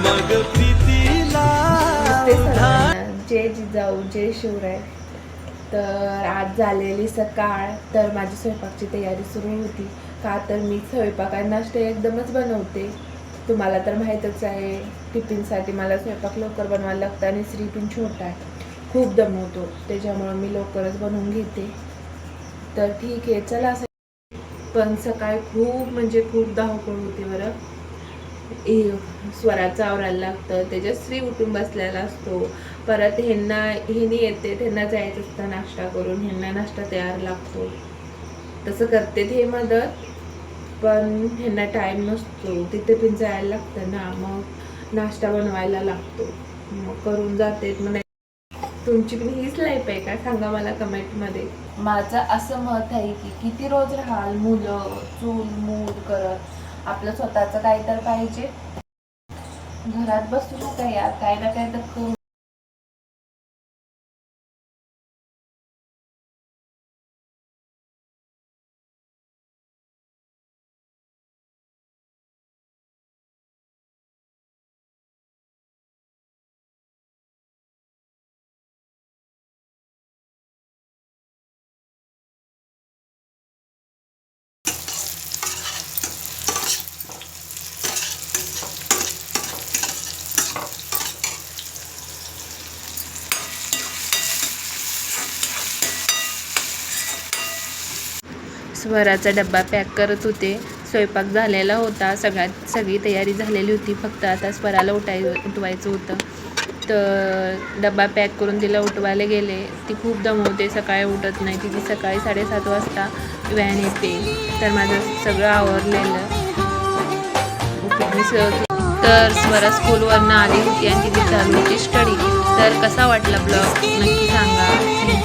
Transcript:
मग प्रीतीला जय जिजाऊ जय शिवराय. तर आज झालेली सकाळ. तर माझी स्वयंपाकची तयारी सुरू होती. का तर मी स्वयंपाक आणि नाश्ते एकदमच बनवते. तुम्हाला तर माहीतच आहे, टिफिनसाठी मला स्वयंपाक लवकर बनवायला लागतं आणि श्री पण छोटा आहे, खूप दमवतो, त्याच्यामुळं मी लवकरच बनवून घेते. तर ठीक आहे, चला. पण सकाळी खूप म्हणजे खूप धावपळ होते बरं. स्वराचं आवरायला लागतं, त्याच्यात श्री उठून बसलेला असतो. परत ह्यांनी येते, त्यांना जायचं असतं नाश्ता करून, ह्यांना नाश्ता तयार लागतो. तसं करते हे मदत, पण ह्यांना टाईम नसतो, तिथे पण जायला लागतं ना, मग नाश्ता बनवायला लागतो, मग करून जाते. मग तुमची पण हीच लाईफ आहे का, सांगा मला कमेंटमध्ये. माझं असं मत आहे की किती रोज राहाल मुलं चूल मूल करत, आपलं स्वतःचं काही तर पाहिजे. घरात बसू नका यार, काय ना काय तर करू. स्वराचा डब्बा पॅक करत होते. स्वयंपाक झालेला होता, सगळी तयारी झालेली होती, फक्त आता स्वराला उठवायचं होतं. तर डब्बा पॅक करून तिला उठवायला गेले. ती खूप दमवते, सकाळी उठत नाही. तिची सकाळी 7:30 वाजता व्हॅन येते. तर माझं सगळं आवरलेलं. तर स्वरा स्कूलवरनं आली होती आणि तिची चालू होती स्टडी. तर कसा वाटला ब्लॉग नक्की सांगा.